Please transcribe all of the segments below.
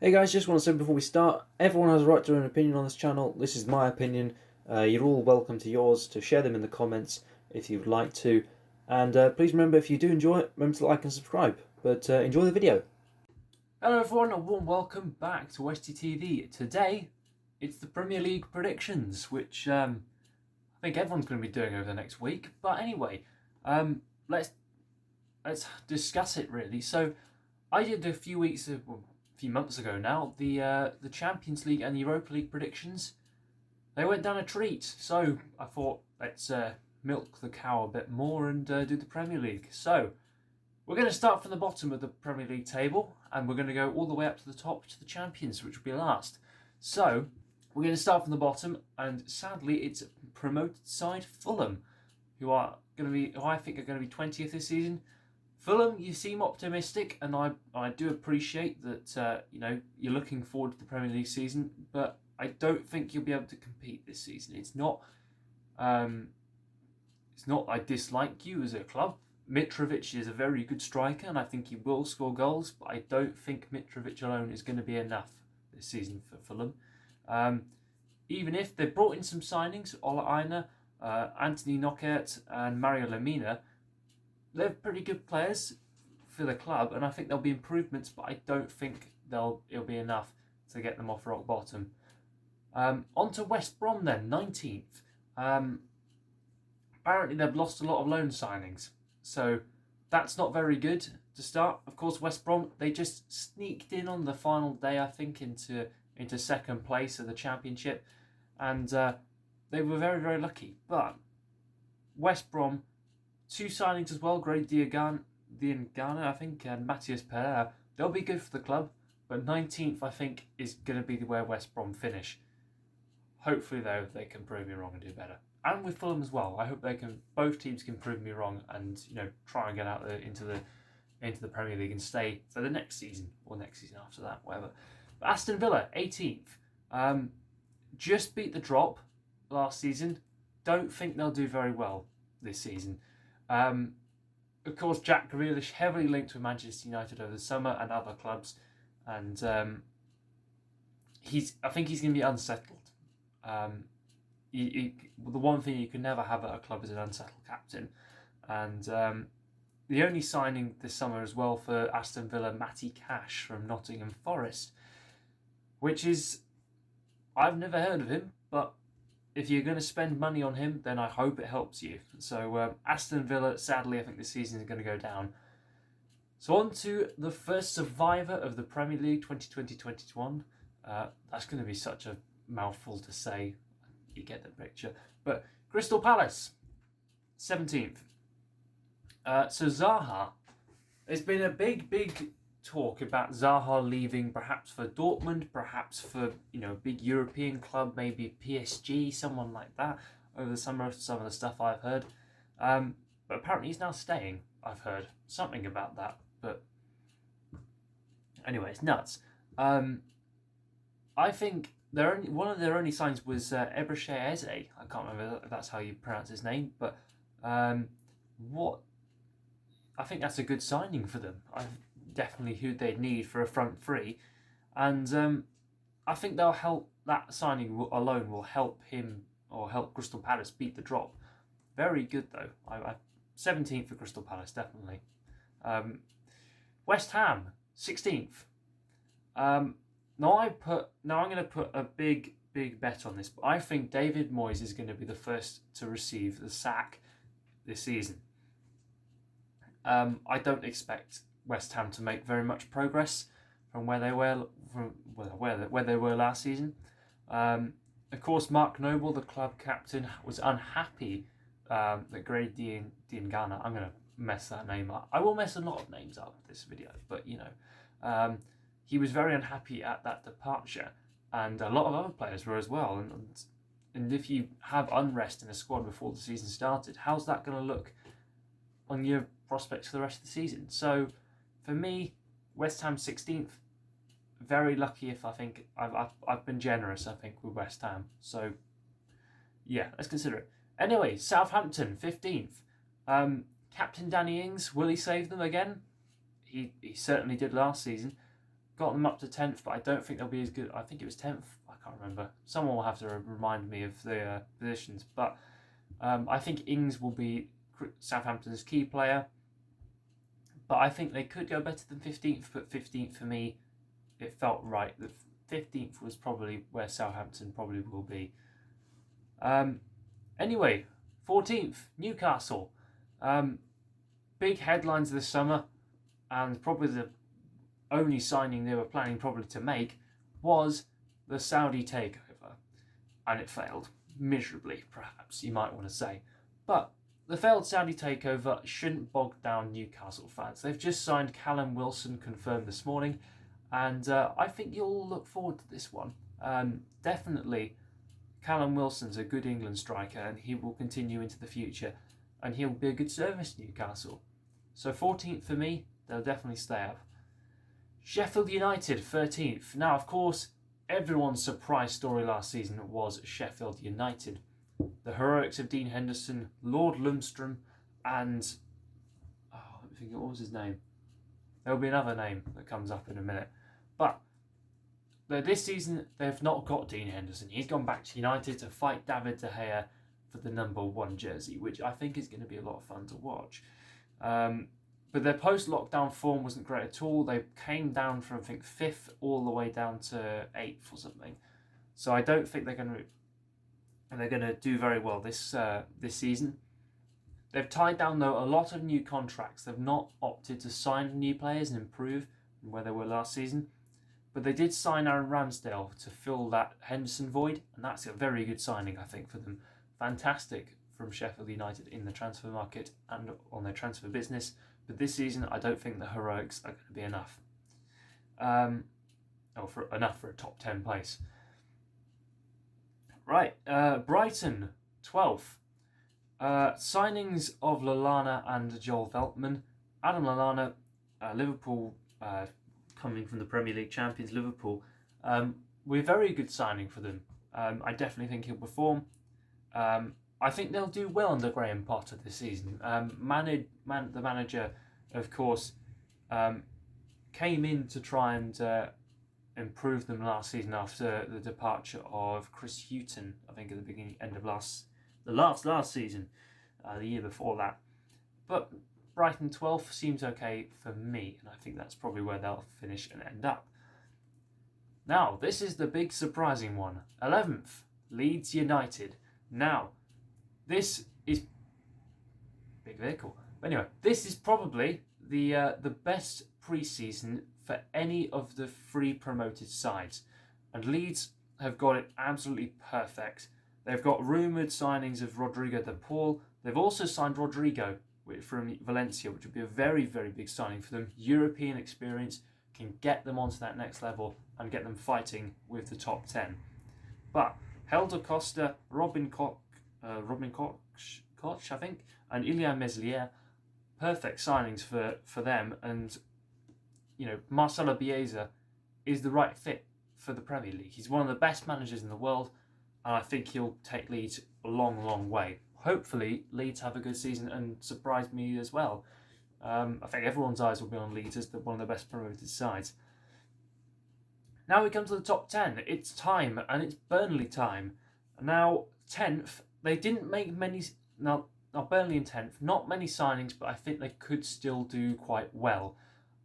Hey guys, just want to say before we start, everyone has a right to their own opinion on this channel. This is my opinion. You're all welcome to yours, to share them in the comments if you would like to. And please remember, if you do enjoy it, remember to like and subscribe. But enjoy the video. Hello everyone, a warm welcome back to Westie TV. Today, it's the Premier League predictions, which I think everyone's going to be doing over the next week. But anyway, let's discuss it really. So, I did a few months ago now, the Champions League and Europa League predictions. They went down a treat, so I thought let's milk the cow a bit more and do the Premier League. So, we're going to start from the bottom of the Premier League table and we're going to go all the way up to the top to the Champions, which will be last. So, we're going to start from the bottom, and sadly, it's promoted side Fulham, who I think are going to be 20th this season. Fulham, you seem optimistic, and I do appreciate that. You're looking forward to the Premier League season, but I don't think you'll be able to compete this season. It's not I dislike you as a club. Mitrovic is a very good striker, and I think he will score goals, but I don't think Mitrovic alone is going to be enough this season for Fulham. Even if they've brought in some signings, Ola Aina, Anthony Knockaert, and Mario Lemina, they're pretty good players for the club, and I think there'll be improvements, but I don't think it'll be enough to get them off rock bottom. On to West Brom then, 19th. Apparently they've lost a lot of loan signings, so that's not very good to start. Of course, West Brom, they just sneaked in on the final day, I think, into second place of the Championship, and they were very, very lucky. But West Brom, two signings as well, Greg Diangana, I think, and Matthias Pereira, they'll be good for the club, but 19th, I think, is going to be where West Brom finish. Hopefully, though, they can prove me wrong and do better. And with Fulham as well, I hope both teams can prove me wrong and try and get out into the Premier League and stay for the next season or next season after that, whatever. But Aston Villa, 18th, just beat the drop last season. Don't think they'll do very well this season. Of course, Jack Grealish heavily linked with Manchester United over the summer and other clubs, and I think he's going to be unsettled. The one thing you can never have at a club is an unsettled captain, and the only signing this summer as well for Aston Villa, Matty Cash from Nottingham Forest, which is, I've never heard of him, but if you're going to spend money on him, then I hope it helps you. So Aston Villa, sadly, I think this season is going to go down. So on to the first survivor of the Premier League 2020-21. That's going to be such a mouthful to say. You get the picture. But Crystal Palace, 17th. So Zaha, there's been a big talk about Zaha leaving, perhaps for Dortmund, perhaps for a big European club, maybe PSG, someone like that, over the summer. Some of the stuff I've heard, but apparently he's now staying. I've heard something about that, but anyway, it's nuts. I think one of their only signs was Eberechi Eze. I can't remember if that's how you pronounce his name, but what I think that's a good signing for them. Definitely who they'd need for a front three, and I think they'll help. That signing alone will help him or help Crystal Palace beat the drop. Very good though. 17th for Crystal Palace, definitely. West Ham, 16th. Now I'm going to put a big bet on this. But I think David Moyes is going to be the first to receive the sack this season. I don't expect West Ham to make very much progress from where they were where they were last season. Of course, Mark Noble, the club captain, was unhappy that Greg Diangana, I'm going to mess that name up. I will mess a lot of names up in this video, but he was very unhappy at that departure, and a lot of other players were as well. And if you have unrest in a squad before the season started, how's that going to look on your prospects for the rest of the season? So, for me, West Ham 16th. Very lucky if I think I've been generous. I think with West Ham. So, yeah, let's consider it. Anyway, Southampton 15th. Captain Danny Ings, will he save them again? He certainly did last season. got them up to 10th, but I don't think they'll be as good. I think it was 10th. I can't remember. Someone will have to remind me of the positions. But I think Ings will be Southampton's key player. But I think they could go better than 15th. But 15th for me, it felt right. The 15th was probably where Southampton probably will be. Anyway, 14th, Newcastle. Big headlines this summer, and probably the only signing they were planning probably to make was the Saudi takeover, and it failed miserably, perhaps you might want to say. But the failed Saudi takeover shouldn't bog down Newcastle fans. They've just signed Callum Wilson, confirmed this morning, and I think you'll look forward to this one. Definitely, Callum Wilson's a good England striker, and he will continue into the future, and he'll be a good service to Newcastle. So 14th for me, they'll definitely stay up. Sheffield United, 13th. Now, of course, everyone's surprise story last season was Sheffield United. The heroics of Dean Henderson, Lord Lundstrom, and... let me think, what was his name? There'll be another name that comes up in a minute. But this season, they've not got Dean Henderson. He's gone back to United to fight David De Gea for the number 1 jersey, which I think is going to be a lot of fun to watch. But their post-lockdown form wasn't great at all. They came down from, I think, 5th all the way down to 8th or something. So I don't think they're going to do very well this season. They've tied down, though, a lot of new contracts. They've not opted to sign new players and improve from where they were last season. But they did sign Aaron Ramsdale to fill that Henderson void, and that's a very good signing, I think, for them. Fantastic from Sheffield United in the transfer market and on their transfer business. But this season, I don't think the heroics are going to be enough. Enough for a top 10 place. Right, Brighton, 12th. Signings of Lallana and Joel Veltman. Adam Lallana, Liverpool, coming from the Premier League champions Liverpool. We're very good signing for them. I definitely think he'll perform. I think they'll do well under Graham Potter this season. The manager, of course, came in to try and improve them last season after the departure of Chris Hughton, I think at the end of last season, the year before that. But Brighton 12th seems okay for me, and I think that's probably where they'll finish and end up. Now, this is the big surprising one. 11th, Leeds United. Now, this is big vehicle. But anyway, this is probably the best pre-season for any of the 3 promoted sides, and Leeds have got it absolutely perfect. They've got rumoured signings of Rodrigo de Paul. They've also signed Rodrigo from Valencia, which would be a very, very big signing for them. European experience can get them onto that next level and get them fighting with the top 10. But Helder Costa, Robin Koch, I think, and Ilya Meslier, perfect signings for them. And Marcelo Bielsa is the right fit for the Premier League. He's one of the best managers in the world, and I think he'll take Leeds a long, long way. Hopefully, Leeds have a good season and surprise me as well. I think everyone's eyes will be on Leeds as one of the best promoted sides. Now we come to the top 10. It's time, and it's Burnley time. Now, 10th, they didn't make many... Now Burnley in 10th, not many signings, but I think they could still do quite well.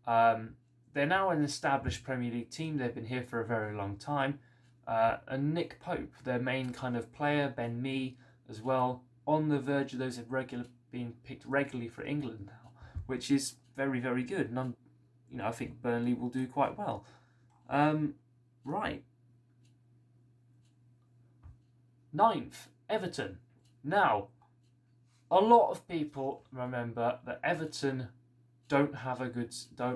They're now an established Premier League team. They've been here for a very long time. And Nick Pope, their main kind of player, Ben Mee as well, on the verge of those have being picked regularly for England now, which is very, very good. And I think Burnley will do quite well. Right. 9th, Everton. Now, a lot of people remember that Everton don't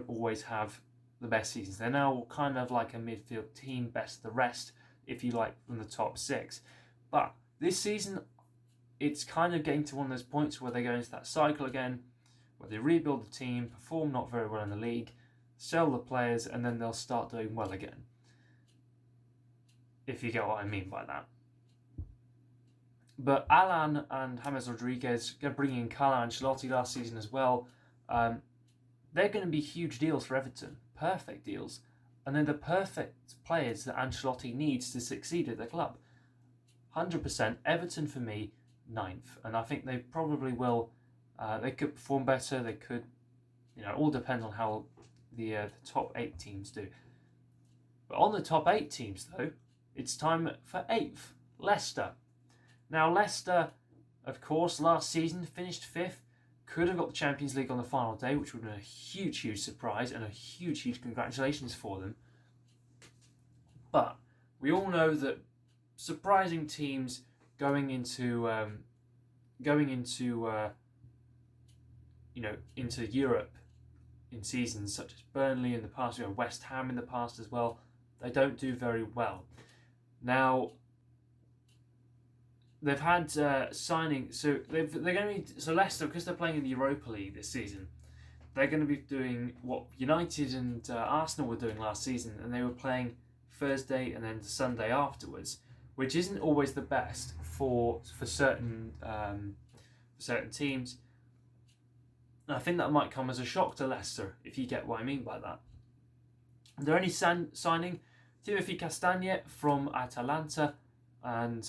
always have the best seasons. They're now kind of like a midfield team, best of the rest, if you like, from the top 6. But this season, it's kind of getting to one of those points where they go into that cycle again, where they rebuild the team, perform not very well in the league, sell the players, and then they'll start doing well again. If you get what I mean by that. But Alan and James Rodriguez, bringing in Carlo Ancelotti last season as well, they're going to be huge deals for Everton. Perfect deals. and they're the perfect players that Ancelotti needs to succeed at the club. 100%. Everton for me, 9th, and I think they probably will. They could perform better. They could, it all depends on how the top 8 teams do. But on the top 8 teams, though, it's time for 8th, Leicester. Now, Leicester, of course, last season finished 5th. Could have got the Champions League on the final day, which would have been a huge, huge surprise and a huge, huge congratulations for them. But we all know that surprising teams going into Europe in seasons such as Burnley in the past, West Ham in the past as well, they don't do very well. Now, they've had signing, so Leicester, because they're playing in the Europa League this season, they're going to be doing what United and Arsenal were doing last season, and they were playing Thursday and then Sunday afterwards, which isn't always the best for certain teams. And I think that might come as a shock to Leicester, if you get what I mean by that. They're only signing Timothy Castagne from Atalanta, and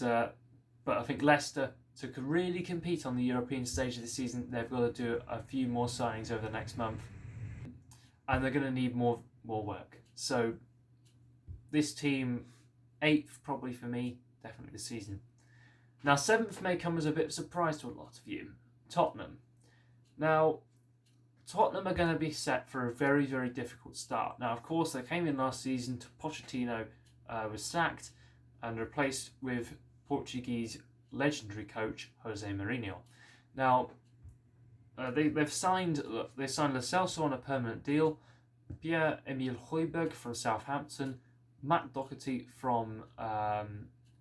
but I think Leicester, to really compete on the European stage this season, they've got to do a few more signings over the next month, and they're going to need more work. So this team, 8th probably for me, definitely this season. Now 7th may come as a bit of a surprise to a lot of you, Tottenham. Now, Tottenham are going to be set for a very, very difficult start. Now, of course, they came in last season. Pochettino was sacked and replaced with Portuguese legendary coach Jose Mourinho. Now, they've signed Lo Celso on a permanent deal, Pierre-Emile Højbjerg from Southampton, Matt Doherty from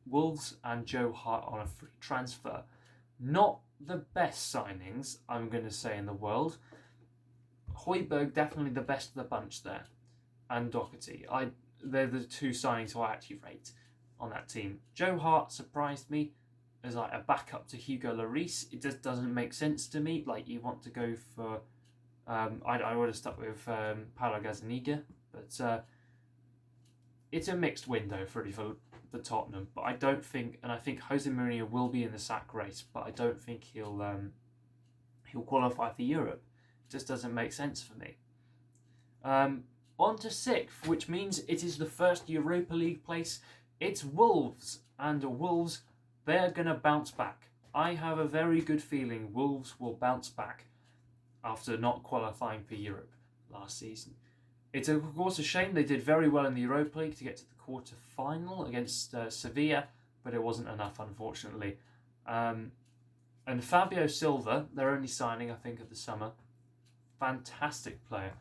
Wolves, and Joe Hart on a free transfer. Not the best signings, I'm going to say, in the world. Højbjerg definitely the best of the bunch there, and Doherty. They're the 2 signings who I actually rate on that team. Joe Hart surprised me as like a backup to Hugo Lloris. It just doesn't make sense to me. Like, you want to go for I would have stuck with Paulo Gazzaniga, but it's a mixed window for Tottenham. But I don't think, and I think Jose Mourinho will be in the sack race, but I don't think he'll qualify for Europe. It just doesn't make sense for me. On to 6th, which means it is the first Europa League place. It's Wolves, and Wolves, they're going to bounce back. I have a very good feeling Wolves will bounce back after not qualifying for Europe last season. It's of course a shame. They did very well in the Europa League to get to the quarter-final against Sevilla, but it wasn't enough, unfortunately. And Fabio Silva, their only signing, I think, of the summer, fantastic player.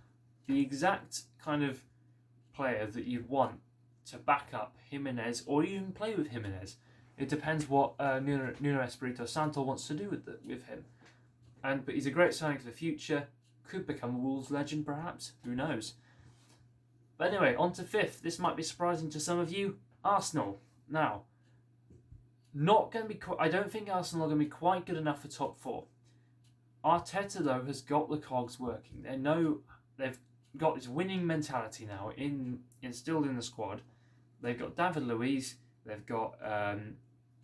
The exact kind of player that you'd want to back up Jimenez, or even play with Jimenez. It depends what Nuno Espirito Santo wants to do with him. But he's a great signing for the future. Could become a Wolves legend, perhaps. Who knows? But anyway, on to 5th. This might be surprising to some of you. Arsenal. Now, not going to be. I don't think Arsenal are going to be quite good enough for top 4. Arteta, though, has got the cogs working. They've got this winning mentality now instilled in the squad. They've got David Luiz. They've got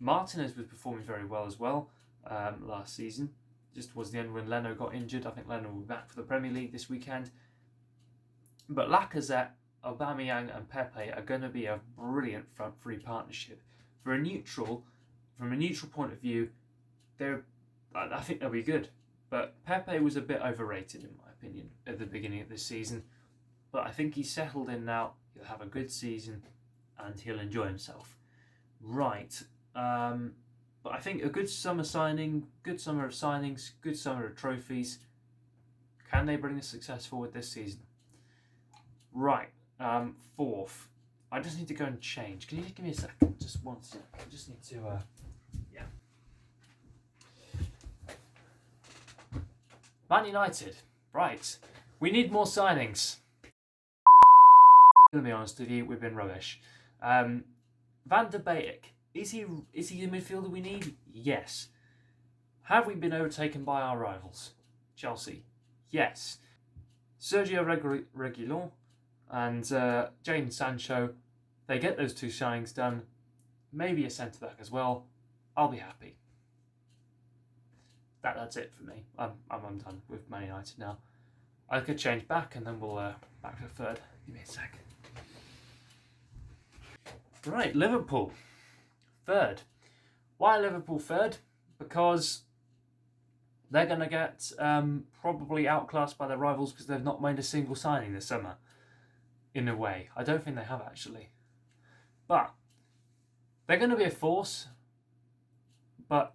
Martinez was performing very well as well last season. Just towards the end when Leno got injured. I think Leno will be back for the Premier League this weekend. But Lacazette, Aubameyang and Pepe are going to be a brilliant front three partnership. From a neutral point of view, I think they'll be good. But Pepe was a bit overrated in my opinion at the beginning of this season. But I think he's settled in now. He'll have a good season and he'll enjoy himself. Right. But I think a good summer signing, good summer of signings, good summer of trophies. Can they bring us success forward this season? Right. 4th. I just need to go and change. Can you just give me a second? Just one second. I just need to, yeah. Man United. Right. We need more signings. I'm going to be honest with you, we've been rubbish. Van der Beek. Is he the midfielder we need? Yes. Have we been overtaken by our rivals? Chelsea. Yes. Sergio Reguilón. and Jadon Sancho, they get those 2 signings done, maybe a centre-back as well, I'll be happy. That's it for me. I'm done with Man United now. I could change back and then we'll back to third. Give me a sec. Right, Liverpool. Third. Why Liverpool third? Because they're going to get probably outclassed by their rivals because they've not made a single signing this summer. In a way. I don't think they have actually. But they're going to be a force. But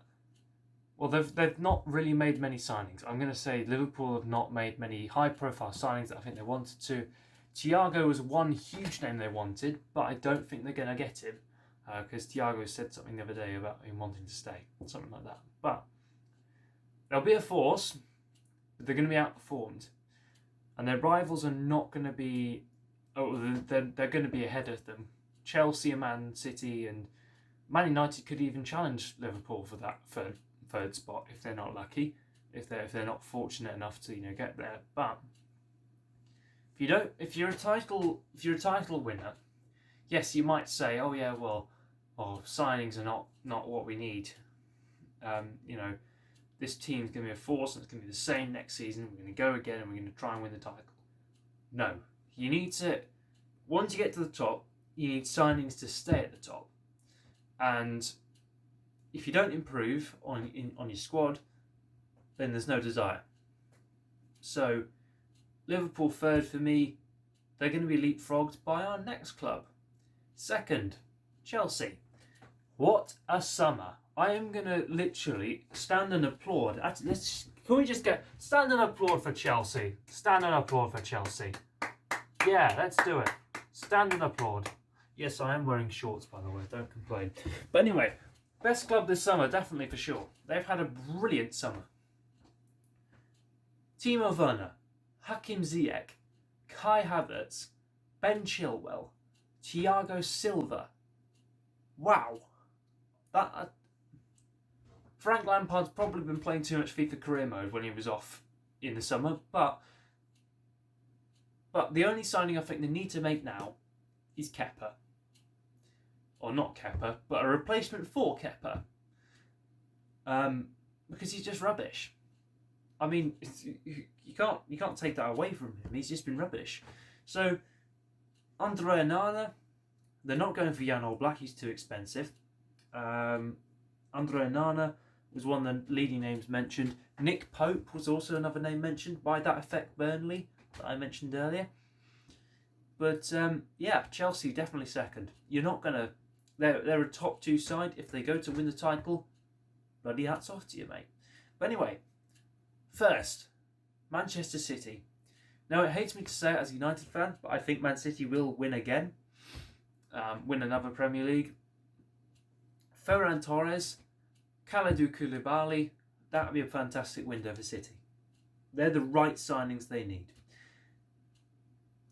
well, they've not really made many signings. I'm going to say Liverpool have not made many high-profile signings that I think they wanted to. Thiago was one huge name they wanted, but I don't think they're going to get him because Thiago said something the other day about him wanting to stay, something like that. But they'll be a force, but they're going to be outperformed, and their rivals are not going to be. Oh, they're going to be ahead of them. Chelsea and Man City and Man United could even challenge Liverpool for that third spot if they're not lucky, if they're not fortunate enough to get there. But if you're a title winner, yes, you might say, oh yeah, well, signings are not what we need. This team's going to be a force and it's going to be the same next season. We're going to go again and we're going to try and win the title. No, you need to. Once you get to the top, you need signings to stay at the top, and if you don't improve on your squad, then there's no desire. So, Liverpool third for me. They're going to be leapfrogged by our next club. Second, Chelsea. What a summer! I am going to literally stand and applaud. Can we just get stand and applaud for Chelsea? Stand and applaud for Chelsea. Yeah, let's do it. Stand and applaud. Yes, I am wearing shorts, by the way. Don't complain. But anyway. Best club this summer, definitely for sure. They've had a brilliant summer. Timo Werner, Hakim Ziyech, Kai Havertz, Ben Chilwell, Thiago Silva. Wow. Frank Lampard's probably been playing too much FIFA career mode when he was off in the summer, but the only signing I think they need to make now is Kepa. Or not Kepa, but a replacement for Kepa. Because he's just rubbish. I mean, you can't take that away from him. He's just been rubbish. So, Andre Onana, they're not going for Jan Oblak. He's too expensive. Andre Onana was one of the leading names mentioned. Nick Pope was also another name mentioned. By that effect, Burnley, that I mentioned earlier. But, Chelsea definitely second. You're not going to. They're a top 2 side. If they go to win the title, bloody hats off to you, mate. But anyway, first, Manchester City. Now, it hates me to say it as a United fan, but I think Man City will win again. Win another Premier League. Ferran Torres, Kalidou Koulibaly, that would be a fantastic window for City. They're the right signings they need.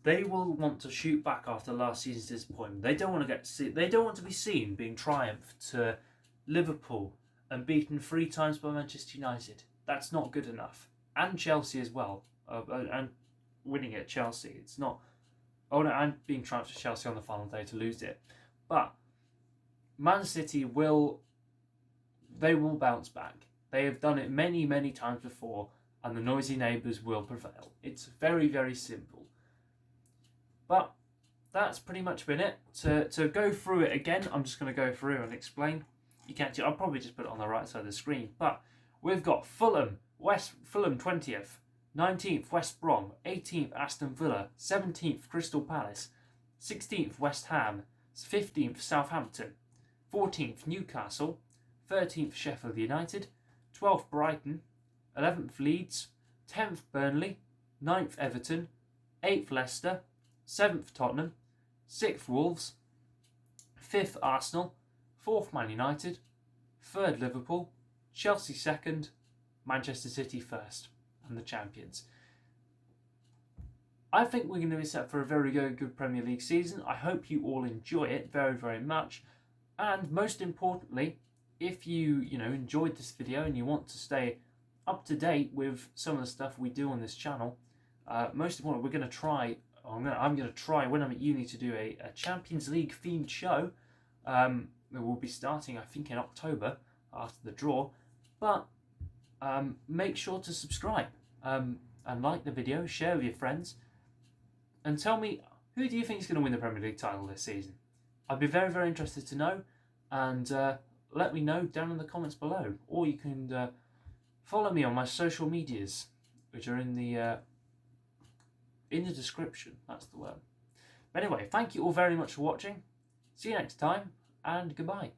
They will want to shoot back after last season's disappointment. They don't want to be seen being triumphed to Liverpool and beaten 3 times by Manchester United. That's not good enough. And Chelsea as well. And winning at Chelsea. It's not. Oh no, and being triumphed to Chelsea on the final day to lose it. But Man City will bounce back. They have done it many, many times before, and the noisy neighbours will prevail. It's very, very simple. But that's pretty much been it. To go through it again, I'm just going to go through and explain. I'll probably just put it on the right side of the screen. But we've got Fulham 20th, 19th West Brom, 18th Aston Villa, 17th Crystal Palace, 16th West Ham, 15th Southampton, 14th Newcastle, 13th Sheffield United, 12th Brighton, 11th Leeds, 10th Burnley, 9th Everton, 8th Leicester, 7th Tottenham, 6th Wolves, 5th Arsenal, 4th Man United, 3rd Liverpool, Chelsea 2nd, Manchester City 1st, and the champions. I think we're going to be set for a very good Premier League season. I hope you all enjoy it very, very much. And most importantly, if you enjoyed this video and you want to stay up to date with some of the stuff we do on this channel, most importantly, we're going to try I'm gonna try when I'm at uni to do a Champions League themed show. That will be starting, I think, in October after the draw. But make sure to subscribe and like the video, share with your friends, and tell me, who do you think is going to win the Premier League title this season? I'd be very, very interested to know, and let me know down in the comments below. Or you can follow me on my social medias, which are in the description. That's the word. But anyway, thank you all very much for watching. See you next time, and goodbye.